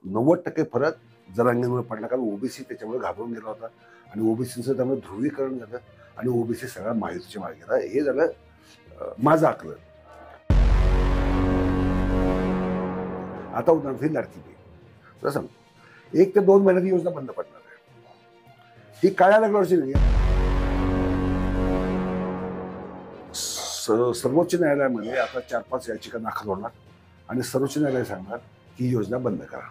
90% फरक जरांगेमुळे पडला, कारण ओबीसी त्याच्यामुळे घाबरून गेला होता आणि ओबीसीचं त्यामुळे ध्रुवीकरण झालं आणि ओबीसी सगळा महायुतीच्या मागे गेला. हे झालं माझं आकलन. आता उदाहरणार्थ ही लाडकी बहीण तर सांग, 1 ते 2 महिन्यात योजना बंद पडणार आहे. ही काळ्या लागल्यावरची नाही. सर्वोच्च न्यायालयामध्ये आता 4-5 याचिका दाखल होणार आणि सर्वोच्च न्यायालय सांगणार की ही योजना बंद करा.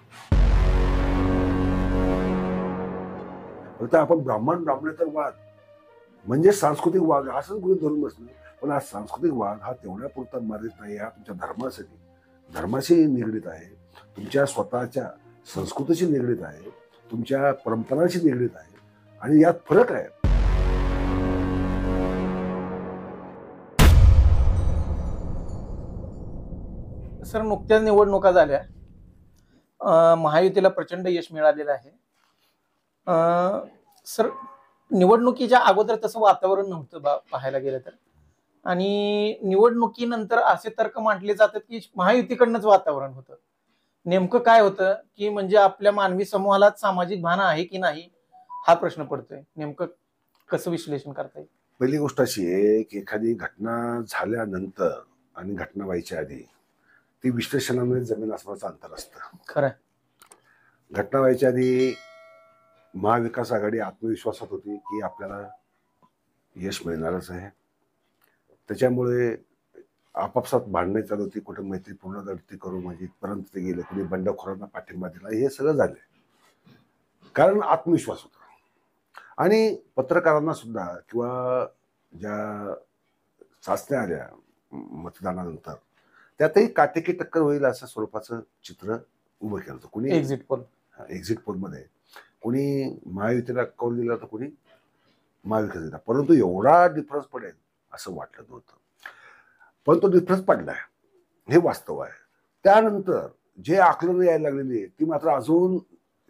फक्त आपण ब्राह्मणेतर वाद म्हणजे सांस्कृतिक वाद असंच गृहीत धरून बसलो, पण हा सांस्कृतिक वाद हा तेवढ्या पुरता मर्यादित नाही. हा तुमच्या धर्माशी निगडीत आहे, तुमच्या स्वतःच्या संस्कृतीशी निगडीत आहे, तुमच्या परंपरांशी निगडीत आहे आणि यात फरक आहे. सर, नुकत्याच निवडणुका झाल्या, महायुतीला प्रचंड यश मिळालेलं आहे. सर, निवडणुकीच्या अगोदर तसं वातावरण नव्हतं पाहायला गेलं तर, आणि निवडणुकीनंतर असे तर्क मांडले जातात की महायुतीकडनंच वातावरण होतं. नेमकं काय होतं की म्हणजे आपल्या मानवी समूहाला सामाजिक भान आहे की नाही हा प्रश्न पडतोय. नेमकं कसं विश्लेषण करता येईल? पहिली गोष्ट अशी आहे की एखादी घटना झाल्यानंतर आणि घटना व्हायच्या आधी ती विश्लेषणामध्ये जमीन आसमानाचं अंतर असतं. खरं. घटना व्हायच्या आधी महाविकास आघाडी आत्मविश्वासात होती की आपल्याला यश मिळणारच आहे. त्याच्यामुळे आपापसात भांडणे चालू होती, कुठे मैत्रीपूर्ण लढती करू म्हणजे इथपर्यंत ते गेले, कुणी बंडखोरांना पाठिंबा दिला, हे सगळं झाले कारण आत्मविश्वास होता. आणि पत्रकारांना सुद्धा किंवा ज्या चाचण्या आल्या मतदानानंतर त्यातही काटेकी टक्कर होईल असं स्वरूपाचं चित्र उभं केलं होतं. कुणी एक्झिट पोलमध्ये कोणी महायुतीला कौल दिला तर कोणी महाविकास दिला, परंतु एवढा डिफरन्स पडेल असं वाटलं नव्हतं. पण तो डिफरन्स पडलाय, हे वास्तव आहे. त्यानंतर जे आकलन यायला लागलेली आहे ती मात्र अजून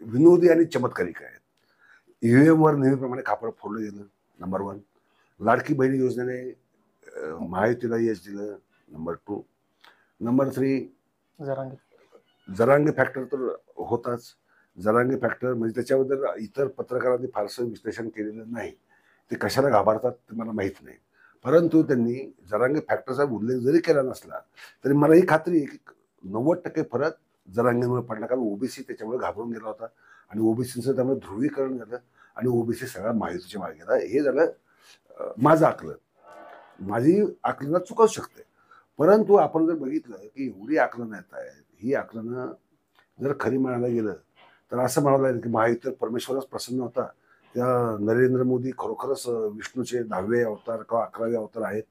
विनोदी आणि चमत्कारिक आहेत. ईव्हीएम वर नेहमीप्रमाणे खापड फोडलं गेलं, नंबर 1. लाडकी बहीण योजनेने महायुतीला यश दिलं, नंबर 2. नंबर 3 जरांगे फॅक्टर तर होताच. जरांगे फॅक्टर म्हणजे त्याच्याबद्दल इतर पत्रकारांनी फारसं विश्लेषण केलेलं नाही, ते कशाला घाबरतात ते मला माहीत नाही. परंतु त्यांनी जरांगे फॅक्टरचा उल्लेख जरी केला नसला तरी मला ही खात्री आहे की 90% फरक जरांगेमुळे पडला, कारण ओबीसी त्याच्यामुळे घाबरून गेला होता आणि ओबीसीचं त्यामुळे ध्रुवीकरण झालं आणि ओबीसी सगळा महायुतीच्या मागे गेला. हे झालं माझं आकलन. माझी आकलनात चूक असू शकते, परंतु आपण जर बघितलं की एवढी आकलनं येत आहेत, ही आकलनं जर खरी म्हणायला गेलं तर असं म्हणावं लागेल की महायुतीवर परमेश्वरच प्रसन्न होता. त्या नरेंद्र मोदी खरोखरच विष्णूचे 10वे अवतार किंवा 11वे अवतार आहेत,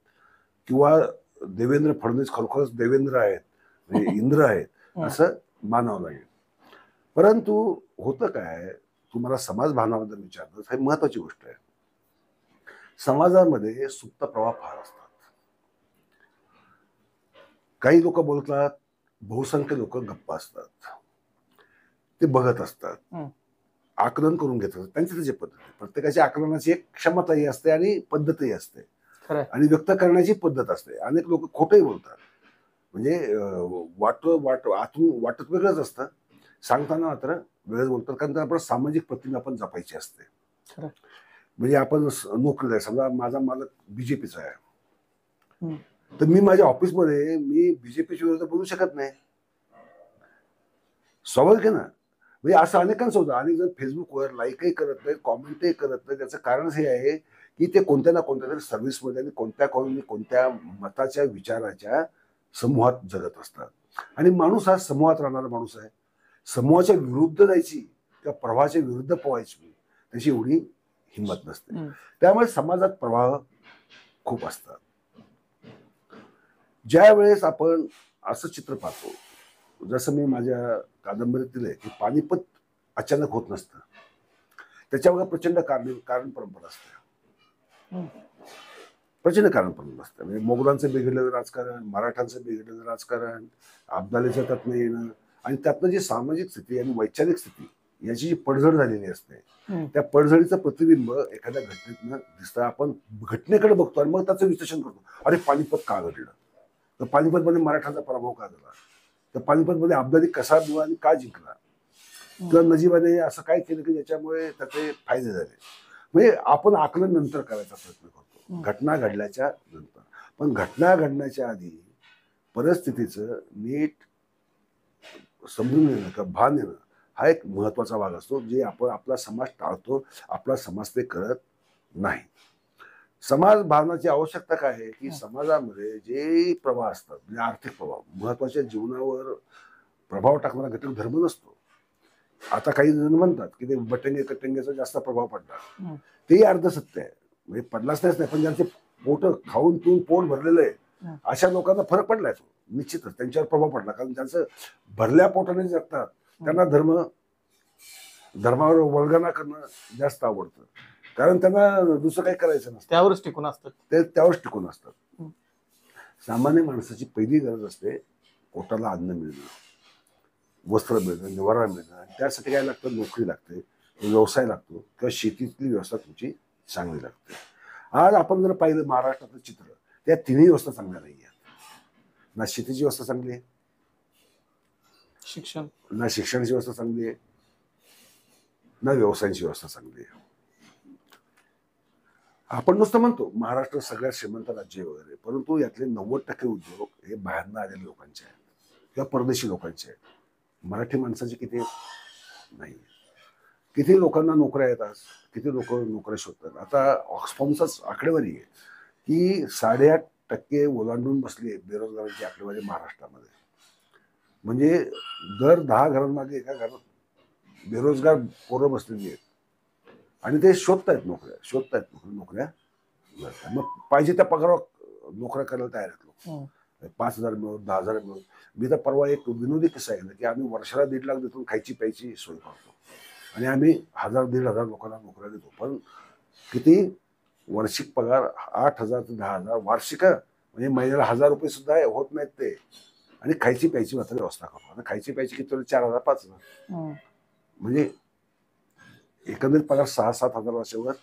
किंवा देवेंद्र फडणवीस खरोखरच देवेंद्र आहेत, म्हणजे इंद्र आहेत, असं मानावं लागेल. परंतु होतं काय, तुम्हाला समाज भावनाबद्दल विचारलं, ही महत्वाची गोष्ट आहे. समाजामध्ये सुप्त प्रवाह फार असतात. काही लोक बोलतात, बहुसंख्य लोक गप्प असतात, ते बघत असतात, आकलन करून घेतात त्यांची त्याची पद्धत. प्रत्येकाची आकलनाची एक क्षमताही असते आणि पद्धतही असते आणि व्यक्त करण्याची पद्धत असते. अनेक लोक खोटंही बोलतात, म्हणजे आतून वाटत वेगळंच असतं, सांगताना मात्र वेगळंच बोलतात, कारण आपण सामाजिक प्रतिमा आपण जपायची असते. म्हणजे आपण नोकरीला आहे, समजा माझा मालक बीजेपीचा आहे, तर मी माझ्या ऑफिसमध्ये मी बीजेपीच्या विरोधात बोलू शकत नाही, स्वाभाविक आहे ना. म्हणजे असं अनेकांचं होतं. अनेक जण फेसबुकवर लाईकही करत नाही, कॉमेंटही करत नाही. त्याचं कारण हे आहे की ते कोणत्या ना कोणत्या तरी सर्व्हिसमध्ये आणि कोणत्या मताच्या विचाराच्या समूहात जगत असतात. आणि माणूस हा समूहात राहणारा माणूस आहे. समूहाच्या विरुद्ध जायची किंवा प्रवाहाच्या विरुद्ध पोहायची त्याची एवढी हिंमत नसते. त्यामुळे समाजात प्रवाह खूप असतात. ज्या वेळेस आपण असं चित्र पाहतो, जसं मी माझ्या कादंबरीत दिलंय की पानिपत अचानक होत नसतं, त्याच्यावर प्रचंड कारण परंपरा असते, प्रचंड कारण परंपरा असते. म्हणजे मोगलांचं बिघडलेलं राजकारण, मराठांचं बिघडलेलं राजकारण, अब्दालीचं त्यातनं येणं आणि त्यातनं जी सामाजिक स्थिती आणि वैचारिक स्थिती याची जी पडझड झालेली असते, त्या पडझडीचं प्रतिबिंब एखाद्या घटनेतनं दिसतं. आपण घटनेकडे बघतो आणि मग त्याचं विश्लेषण करतो. अरे पानिपत का घडलं, तर पानिपतमध्ये मराठाचा पराभव का झाला, तर पानिपतमध्ये अब्दाली कसा बुवा आणि का जिंकला, किंवा नजीबाने असं काय केलं की ज्याच्यामुळे त्याचे फायदे झाले. म्हणजे आपण आकलन नंतर करायचा प्रयत्न करतो, घटना घडल्याच्या नंतर. पण घटना घडण्याच्या आधी परिस्थितीचं नीट समजून घेणं किंवा भान येणं हा एक महत्वाचा भाग असतो, जे आपण आपला समाज टाळतो, आपला समाज ते करत नाही. समाज भावनाची आवश्यकता काय आहे की समाजामध्ये जे प्रवाह असतात, म्हणजे आर्थिक प्रभाव, महत्वाच्या जीवनावर प्रभाव टाकणारा घटक धर्म नसतो. आता काही जण म्हणतात की ते बटंगे कटंगेचा जास्त प्रभाव पडला, तेही अर्ध सत्य आहे. म्हणजे पडलाच नाही, पण ज्यांचे पोट खाऊन पिऊन पोट भरलेलं आहे अशा लोकांना फरक पडलाय तो निश्चितच, त्यांच्यावर प्रभाव पडला. कारण ज्यांचं भरल्या पोटाने जगतात त्यांना धर्मावर वल्गना करणं जास्त आवडतं, कारण त्यांना दुसरं काही करायचं नसतं, त्यावरच टिकून असतात, ते त्यावरच टिकून असतात. सामान्य माणसाची पहिली गरज असते पोटाला अन्न मिळणं, वस्त्र मिळणं, निवारा मिळणं. आणि त्यासाठी काय लागतं? नोकरी लागते, व्यवसाय लागतो, किंवा शेतीतली व्यवस्था तुमची चांगली लागते. आज आपण जर पाहिलं महाराष्ट्राचं चित्र, त्या तिन्ही व्यवस्था चांगल्या नाही आहेत. ना शेतीची व्यवस्था चांगली आहे, ना शिक्षणाची व्यवस्था चांगली आहे, ना व्यवसायाची व्यवस्था चांगली आहे. आपण नुसतं म्हणतो महाराष्ट्र सगळ्यात श्रीमंत राज्य वगैरे, परंतु यातले 90% उद्योग हे बाहेरनं आलेल्या लोकांचे आहेत किंवा परदेशी लोकांचे आहेत. मराठी माणसाचे किती नाही. किती लोकांना नोकऱ्या येतात, किती लोक नोकऱ्या शोधतात. आता ऑक्सफॉर्मचाच आकडेवारी आहे की 8.5% ओलांडून बसली आहे बेरोजगारांची आकडेवारी महाराष्ट्रामध्ये. म्हणजे दर 10 घरांमागे एका घरात बेरोजगार पोरं बसलेली आहेत, आणि ते शोधतायत नोकऱ्या. मग पाहिजे त्या पगारावर नोकऱ्या करायला तयार आहेत लोक. 5,000 मिळवत, 10,000 मिळवत. मी तर परवा एक विनोदी किस्सा आहे की आम्ही वर्षाला 1.5 लाख देतो, खायची प्यायची सोय करतो, आणि आम्ही 1,000-1,500 लोकांना नोकऱ्या देतो. पण किती वार्षिक पगार? 8,000 ते 10,000 वार्षिक, म्हणजे महिन्याला 1,000 रुपये सुद्धा होत नाहीत ते. आणि खायची प्यायची मात्र व्यवस्था करतो. आता खायची प्यायची किती? 4,000, 5,000. म्हणजे एकंदरीत पगार 6-7 हजार वर्षावर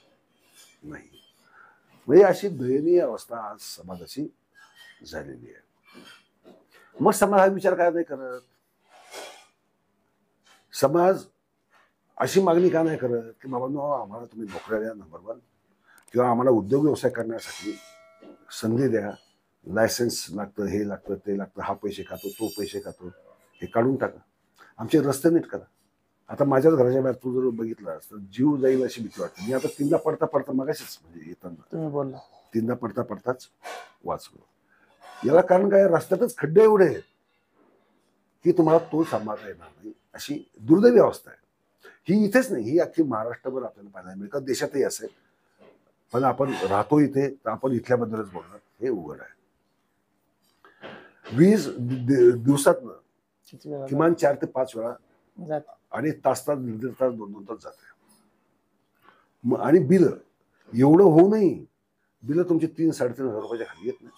नाही. म्हणजे अशी दयनीय अवस्था आज समाजाची झालेली आहे. मग समाज हा विचार काय नाही करत? समाज अशी मागणी का नाही करत की बाबा नो, आम्हाला तुम्ही नोकऱ्या द्या नंबर 1, किंवा आम्हाला उद्योग व्यवसाय करण्यासाठी संधी द्या, लायसन्स लागतं, हे लागतं, ते लागतं, हा पैसे खातो, तो पैसे खातो, हे काढून टाका, आमचे रस्ते नीट करा. आता माझ्याच घराच्या बाहेर तू जर बघितलं तर जीव जाईल अशी भीती वाटते. मी आता 3दा पडता मगाशीच म्हणजे येताना तुम्ही बोलला 3दा पडताच वाचलो. याला कारण काय? रस्त्यातच खड्डे एवढे आहेत की तुम्हाला तो सांभाळता येणार नाही, अशी दुर्दैवी अवस्था आहे. ही इथेच नाही, ही अख्खी महाराष्ट्रभर आपल्याला पाहायला मिळतं, देशातही असेल. पण आपण राहतो इथे तर आपण इथल्याबद्दलच बोलणार, हे उघड आहे. वीज दिवसातनं किमान 4 ते 5 वेळा, आणि तास 1.5 तास 2 तास जाते. आणि बिल एवढं होऊनही बिल तुमची 3-3.5 हजार रुपयाच्या खाली येत नाही.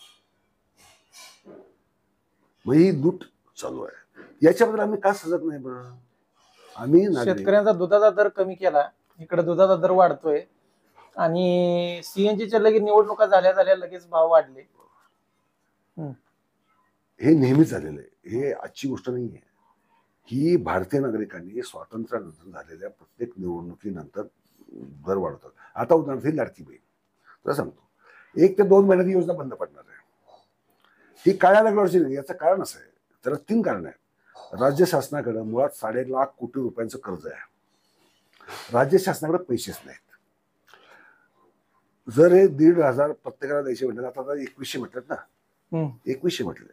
मग ही लूट चालू आहे. याच्याबद्दल आम्ही का सजग नाही बरं? आम्ही शेतकऱ्यांचा दुधाचा दर कमी केला, इकडे दुधाचा दर वाढतोय, आणि सीएनजीच्या लगेच निवडणुका झाल्या लगेच भाव वाढले. हे नेहमीच झालेलं आहे, हे आजची गोष्ट नाही आहे. ही भारतीय नागरिकांनी स्वातंत्र्यानंतर झालेल्या प्रत्येक निवडणुकीनंतर दर वाढवतात. आता उदाहरणार्थ ही लाडकी बहीण, तुला सांगतो 1 ते 2 महिन्यात ही योजना बंद पडणार आहे. ही काळ्या लागल्यावरची नाही. याचं कारण असं आहे, त्याला 3 कारण आहेत. राज्य शासनाकडे मुळात 7.5 लाख कोटी रुपयांचं कर्ज आहे. राज्य शासनाकडे पैसेच नाहीत. जर हे 1,500 प्रत्येकाला द्यायचे म्हटलं, आता 2100 म्हटलेत ना, 2100 म्हटले,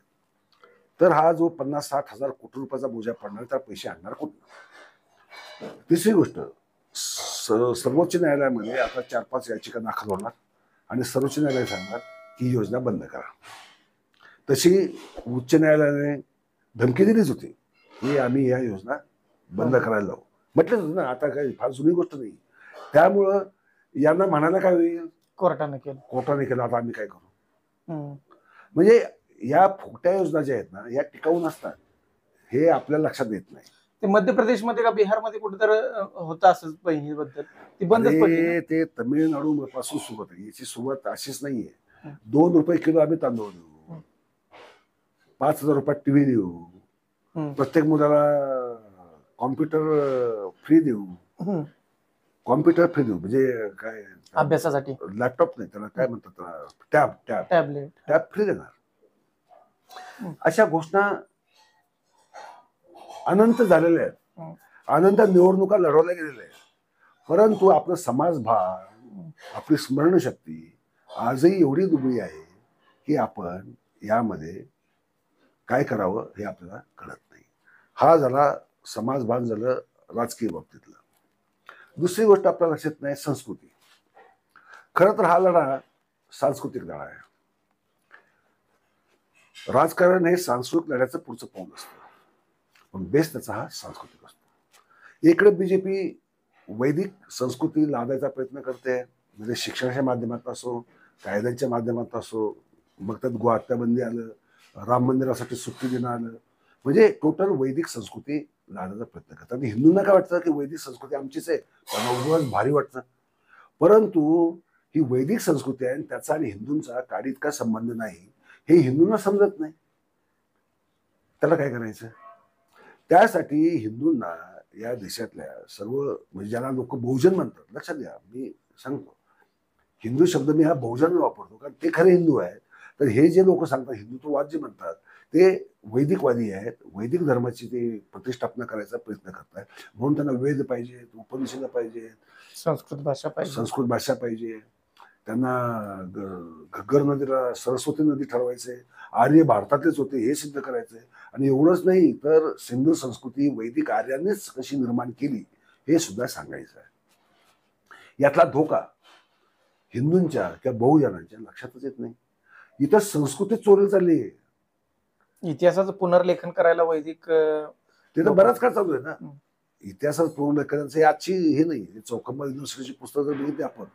तर हा जो 50-60 हजार कोटी रुपयाचा बोजा पडणार, त्या पैसे आणणार कुठून? तिसरी गोष्ट, सर्वोच्च न्यायालयामध्ये आता 4-5 याचिका दाखल होणार, आणि सर्वोच्च न्यायालय सांगणार की योजना बंद करा. तशी उच्च न्यायालयाने धमकी दिलीच होती की आम्ही या योजना बंद करायला लावू, म्हटलं होतं ना. आता काही फार जुनी गोष्ट नाही. त्यामुळं यांना म्हणायला काय होईल? कोर्टाने केलं, आता आम्ही काय करू? म्हणजे या फुकट्या योजना ज्या आहेत ना, या टिकाऊ नसतात, हे आपल्याला लक्षात येत नाही. ते मध्य प्रदेशमध्ये का बिहारमध्ये कुठेतरी होतं असं बहिणीबद्दल, ती बंदच पडली. ते तमिळनाडू पासून सुरुवात आहे. याची सुरुवात अशीच नाहीये. 2 रुपये किलो आम्ही तांदूळ देऊ, 5,000 रुपयात टीव्ही देऊ, प्रत्येक मुलाला कॉम्प्युटर फ्री देऊ, हम्म. कॉम्प्युटर फ्री देऊ म्हणजे काय, अभ्यासासाठी लॅपटॉप नाही त्याला काय म्हणतात त्याला, tab tab tablet. Tab free देणार. अशा घोषणा अनंत झालेल्या आहेत, अनंत निवडणुका लढवल्या गेलेल्या आहेत. परंतु आपलं समाजभान, आपली स्मरणशक्ती आजही एवढी दुबळी आहे की आपण यामध्ये काय करावं हे आपल्याला कळत नाही. हा झाला समाजभान, झालं राजकीय बाबतीतलं. दुसरी गोष्ट आपल्याला लक्षात नाही, संस्कृती. खरं तर हा लढा सांस्कृतिक लढा आहे. राजकारण हे सांस्कृतिक लढ्याचं पुढचं पाऊल असतं, पण बेस त्याचा हा सांस्कृतिक असतो. इकडे बीजेपी वैदिक संस्कृती लादायचा प्रयत्न करते, म्हणजे शिक्षणाच्या माध्यमातून असो, कायद्यांच्या माध्यमातून असो. मग त्यात गोहत्याबंदी आलं, राम मंदिरासाठी सुट्टी देणं आलं, म्हणजे टोटल वैदिक संस्कृती लादायचा प्रयत्न करतात. आणि हिंदूंना काय वाटतं की वैदिक संस्कृती आमचीच आहे, त्यांना उगाच भारी वाटतं. परंतु ही वैदिक संस्कृती आहे, त्याचा आणि हिंदूंचा काडी इतका संबंध नाही, हे हिंदूंना समजत नाही. त्याला काय करायचं? त्यासाठी हिंदूंना या देशातल्या सर्व, म्हणजे ज्याला लोक बहुजन म्हणतात, लक्षात घ्या, मी सांगतो हिंदू शब्द मी हा बहुजन वापरतो कारण ते खरे हिंदू आहेत. तर हे जे लोक सांगतात हिंदुत्ववाद जे म्हणतात ते वैदिकवादी आहेत, वैदिक धर्माची ते प्रतिष्ठापना करायचा प्रयत्न करतात. म्हणून त्यांना वेद पाहिजे, उपनिषद पाहिजे, संस्कृत भाषा पाहिजे, संस्कृत भाषा पाहिजे. त्यांना घग्गर नदीला सरस्वती नदी ठरवायचे, आर्य भारतातलेच होते हे सिद्ध करायचे. आणि एवढंच नाही तर सिंधू संस्कृती वैदिक आर्यांनीच कशी निर्माण केली हे सुद्धा सांगायचं आहे. यातला धोका हिंदूंच्या किंवा बहुजनांच्या लक्षातच येत नाही. इथं संस्कृती चोरी चालली आहे. इतिहासाचं पुनर्लेखन करायला वैदिक ते तर बराच काळ चालू आहे ना. इतिहासात पुनर्लेखनाची आजची हे नाही. चौखंबा युनिव्हर्सिटीची पुस्तकं जर बघितली आपण,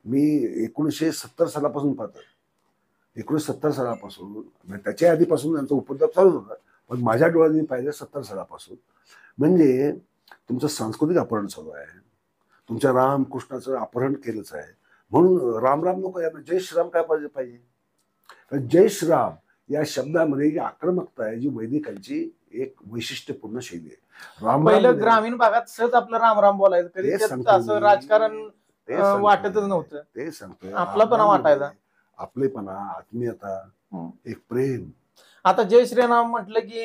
मी 1970 सालापासून पाहतो. 1970 सालापासून, त्याच्या आधीपासून त्यांचा उपद्रव चालू होता, पण माझ्या डोळ्यांनी पाहिजे 70 सालापासून. म्हणजे तुमचं सांस्कृतिक अपहरण चालू आहे, तुमच्या रामकृष्णाचं अपहरण केलंच आहे. म्हणून राम राम नको, यांना जय श्रीराम काय पाहिजे. जय श्रीराम या शब्दामध्ये जी आक्रमकता आहे, जी वैदिकांची एक वैशिष्ट्यपूर्ण शैली आहे. पहिलं ग्रामीण भागात सहज आपलं राम राम बोलायचं, कधी असं राजकारण वाटतच नव्हतं. ते सांगतोय, आपलापणा वाटायचा, आपलेपणा, आत्मीयता, एक प्रेम. आता जय श्रीराम म्हटलं की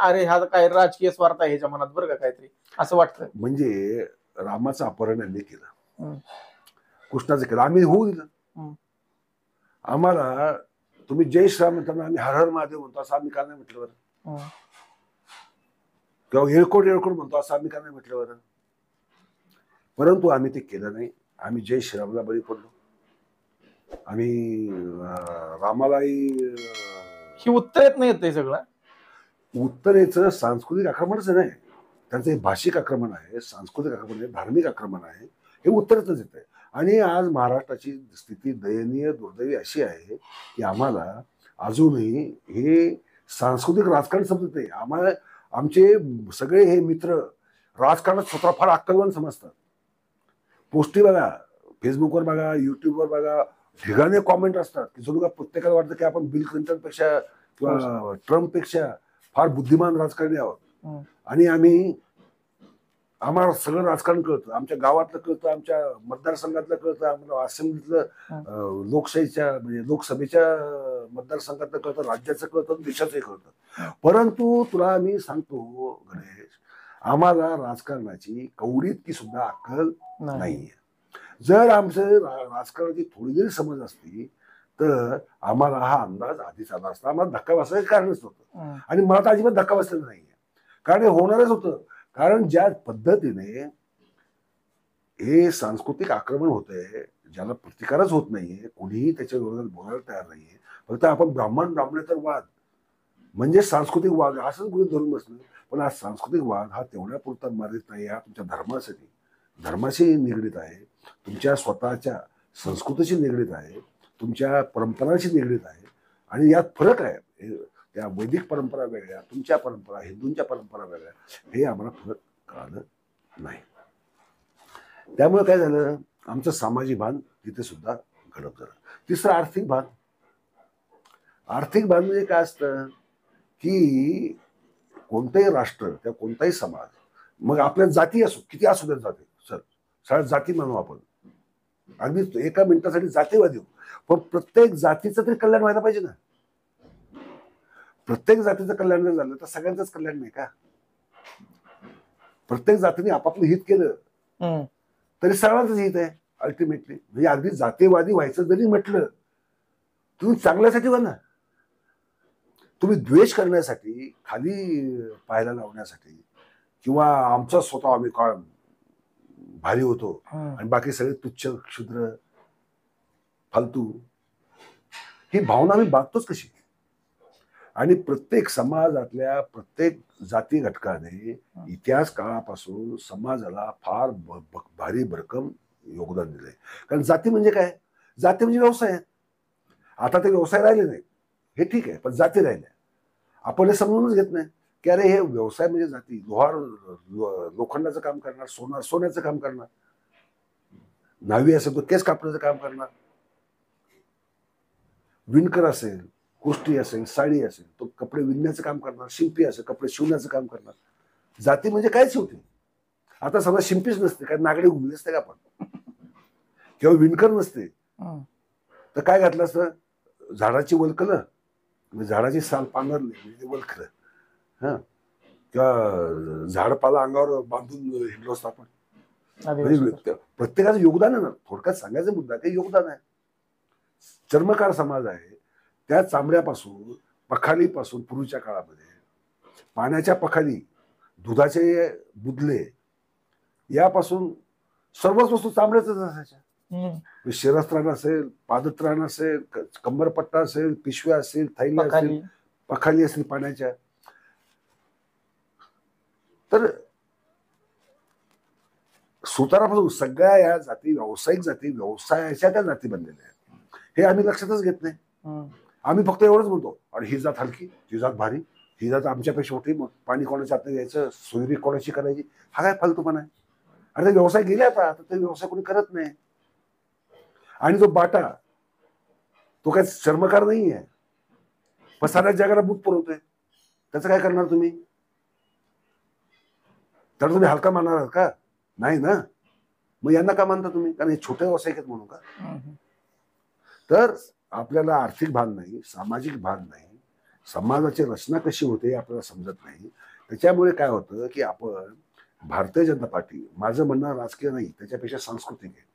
अरे हा काय राजकीय स्वार्थ आहे ह्याच्या मनात, बरं का, काहीतरी असं वाटतं. म्हणजे रामाचं अपहरण यांनी केलं, कृष्णाचं केलं, आम्ही होऊ दिलं. आम्हाला तुम्ही जय श्रीराम म्हणताना आम्ही हर हर महादेव म्हणतो असं आम्ही का नाही म्हटलं बरं? किंवा येळकोट येळकोट म्हणतो असं आम्ही का नाही म्हटलं बरं? परंतु आम्ही ते केलं नाही. आम्ही जय श्रीरामला बळी पडलो. आम्ही रामालाही ही उत्तरेत नाही येत सगळं. उत्तरेचं सांस्कृतिक आक्रमणच नाही, त्यांचं हे भाषिक आक्रमण आहे, सांस्कृतिक आक्रमण आहे, धार्मिक आक्रमण आहे, हे उत्तरेतच येत आहे. आणि आज महाराष्ट्राची स्थिती दयनीय, दुर्दैवी अशी आहे की आम्हाला अजूनही हे सांस्कृतिक राजकारण समजत नाही. आम्हाला आमचे सगळे हे मित्र राजकारणात स्वतः फार अक्कलवान समजतात. पोस्टी बघा, फेसबुकवर बघा, युट्यूबवर बघा, ढिगाने कॉमेंट असतात की जणू का प्रत्येकाला वाटतं की आपण बिल क्लिंटन पेक्षा किंवा ट्रम्प पेक्षा फार बुद्धिमान राजकारणी आहोत. आणि आम्हाला सगळं राजकारण कळतं, आमच्या गावातलं कळतं, आमच्या मतदारसंघातलं कळतं, आम्हाला असेंब्लीतलं लोकशाहीच्या म्हणजे लोकसभेच्या मतदारसंघातलं कळतं, राज्याचं कळतं, देशाचंही कळतं. परंतु तुला मी सांगतो गणेश, आम्हाला राजकारणाची कवडीतकी सुद्धा अक्कल नाहीये. जर आमचं राजकारणाची थोडी जरी समज असती तर आम्हाला हा अंदाज आधीच आला असता. आम्हाला धक्का बसायचं कारणच नव्हतं. आणि मला तर अजिबात धक्का बसलेला नाहीये, कारण हे होणारच होतं. कारण ज्या पद्धतीने हे सांस्कृतिक आक्रमण होतंय, ज्याला प्रतिकारच होत नाहीये, कोणीही त्याच्या विरोधात बोलायला तयार नाहीये. फक्त आपण ब्राह्मणेतर वाद म्हणजे सांस्कृतिक वाद असंच गृहीत धरून बसलं. पण हा सांस्कृतिक वाद हा तेवढ्या पुरता मर्यादित नाही, हा तुमच्या धर्माशी निगडीत आहे, तुमच्या स्वतःच्या संस्कृतीशी निगडीत आहे, तुमच्या परंपरांशी निगडीत आहे. आणि यात फरक आहे. त्या वैदिक परंपरा वेगळ्या, तुमच्या परंपरा, हिंदूंच्या परंपरा वेगळ्या, हे आम्हाला फरक कळालं नाही. त्यामुळे काय झालं, आमचं सामाजिक भान तिथे सुद्धा घडप झालं. तिसरं आर्थिक भान. आर्थिक भान म्हणजे काय असतं की कोणतंही राष्ट्र किंवा कोणताही समाज मग आपल्या जाती असो, किती असू द्या जाती, सर सगळ्या जाती म्हणू आपण, अगदी एका मिनिटासाठी जातीवादी हो, पण प्रत्येक जातीचं तरी कल्याण व्हायला पाहिजे ना. प्रत्येक जातीचं कल्याण जर झालं तर सगळ्यांचंच कल्याण नाही का. प्रत्येक जातीने आपापलं हित केलं तरी सगळ्यांचंच हित आहे अल्टिमेटली. म्हणजे अगदी जातीवादी व्हायचं जरी म्हटलं, तुम्ही चांगल्यासाठी व्हा ना. तुम्ही द्वेष करण्यासाठी, खाली पाहायला लावण्यासाठी, किंवा आमचा स्वतः आम्ही काय भारी होतो आणि बाकी सगळे तुच्छ क्षुद्र फालतू, ही भावना आम्ही बागतोच कशी. आणि प्रत्येक समाजातल्या प्रत्येक जाती घटकाने इतिहास काळापासून समाजाला फार भारी भरकम योगदान दिलंय. कारण जाती म्हणजे काय, जाती म्हणजे व्यवसाय. आता ते व्यवसाय राहिले नाही, हे ठीक आहे, पण जाती राहिल्या. आपण हे समजूनच घेत नाही की अरे हे व्यवसाय म्हणजे जाती. लोहार लोखंडाचं काम करणार, सोन्याचं काम करणार, न्हावी असेल तो केस कापण्याचं काम करणार, विणकर असेल, कुष्टी असेल, साडी असेल तो कपडे विणण्याचं काम करणार, शिंपी असेल कपडे शिवण्याचं काम करणार. जाती म्हणजे कायच होती. आता समजा शिंपीच नसते, काय नागडे घुमले असते का आपण, किंवा विणकर नसते तर काय घातलं असतं, झाडाची वलकलं, झाडाची साल पांघरली म्हणजे वलखलं, हा, किंवा झाडपाला अंगावर बांधून हिंडलो असतो आपण. म्हणजे प्रत्येकाचं योगदान आहे ना. थोडक्यात सांगायचा मुद्दा काही योगदान आहे. चर्मकार समाज आहे, त्या चांबड्यापासून, पखालीपासून, पूर्वीच्या काळामध्ये पाण्याच्या पखाली, दुधाचे बुदले, यापासून सर्वच वस्तू चांबड्याच असायच्या. शिरस्त्राण असेल, पादत्राण असेल, कंबरपट्टा असेल, पिशव्या असेल, थैल्या असेल, पखाली असेल पाण्याच्या. तर सुतारापासून सगळ्या या जाती, व्यावसायिक जाती, व्यवसायाच्या त्या जाती बनलेल्या आहेत. हे आम्ही लक्षातच घेत नाही. आम्ही फक्त एवढंच म्हणतो, अरे ही जात हलकी, ही जात भारी, ही जात आमच्यापेक्षा मोठी, मग पाणी कोणाच्या हातात घ्यायचं, सोयरी कोणाची करायची, हा काय फालतूपणा आहे. अरे ते व्यवसाय गेले आता ते व्यवसाय कोणी करत नाही. आणि जो बाटा तो काय चर्मकार नाही आहे, पण साऱ्या जगाला बुट पुरवतोय, त्याचं काय करणार तुम्ही? तर तुम्ही हलका मानणार आहात का? नाही ना. मग यांना का मानता तुम्ही? कारण हे छोटे व्यावसायिक आहेत म्हणून का? तर आपल्याला आर्थिक भान नाही, सामाजिक भान नाही, समाजाची रचना कशी होते आपल्याला समजत नाही. त्याच्यामुळे काय होतं की आपण भारतीय जनता पार्टी, माझं म्हणणं राजकीय नाही, त्याच्यापेक्षा सांस्कृतिक आहे.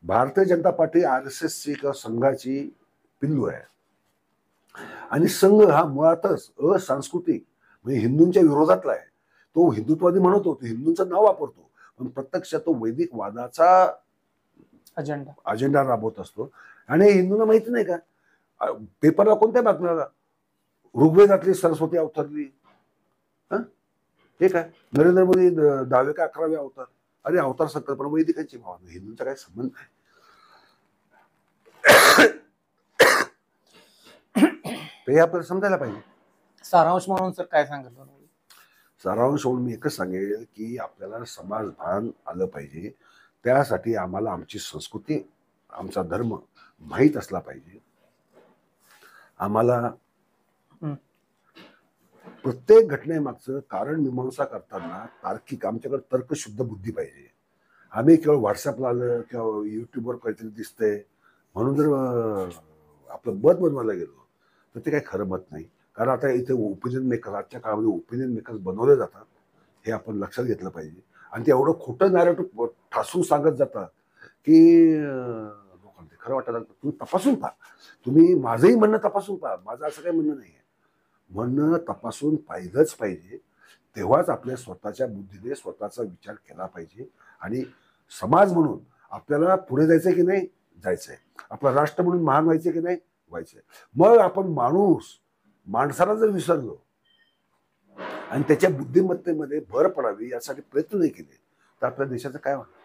भारतीय जनता पार्टी RSSची किंवा संघाची पिल्लू आहे. आणि संघ हा मुळातच असांस्कृतिक, म्हणजे हिंदूंच्या विरोधातला आहे. तो हिंदुत्ववादी म्हणतो, तो हिंदूंचं नाव वापरतो, पण प्रत्यक्षात तो वैदिक वादाचा अजेंडा राबवत असतो. आणि हिंदूंना माहिती नाही का, पेपरला कोणत्या बातम्या, ऋग्वेदातली सरस्वती अवतरली, हे काय नरेंद्र मोदी 10वे का 11वे अवतार. अरे अवतार संकल्पना वैदिकांची भावना, हिंदूंचा काय संबंध नाही. ते आपल्याला समजायला पाहिजे. सारांश म्हणून सर काय सांगितलं? सारांश म्हणून मी एकच सांगेल की आपल्याला समाज भान आलं पाहिजे. त्यासाठी आम्हाला आमची संस्कृती, आमचा धर्म माहीत असला पाहिजे. आम्हाला प्रत्येक घटनेमागचं कारण मीमांसा करताना तार्किक, आमच्याकडे तर्कशुद्ध बुद्धी पाहिजे. आम्ही केवळ व्हॉट्सअपला आलं किंवा युट्यूबवर काहीतरी दिसतंय म्हणून जर आपलं मत बनवायला गेलो तर ते काही खरं मत नाही. कारण आता इथे ओपिनियन मेकर, आजच्या काळामध्ये ओपिनियन मेकर्स बनवले जातात, हे आपण लक्षात घेतलं पाहिजे. आणि ते एवढं खोटं नॅरेटिव्ह ठासून सांगत जातात की लोकांना ते खरं वाटायला लागतं. तुम्ही तपासून पहा, तुम्ही माझंही म्हणणं तपासून पहा. माझं असं काही म्हणणं नाही आहे, म्हणणं तपासून पाहिलंच पाहिजे. तेव्हाच आपल्या स्वतःच्या बुद्धीने स्वतःचा विचार केला पाहिजे. आणि समाज म्हणून आपल्याला पुढे जायचंय की नाही, जायचंय. आपलं राष्ट्र म्हणून महान व्हायचंय की नाही, व्हायचंय. मग आपण माणसाला जर विसरलो आणि त्याच्या बुद्धिमत्तेमध्ये भर पडावी यासाठी प्रयत्न नाही केले तर आपल्या देशाचं काय होणार?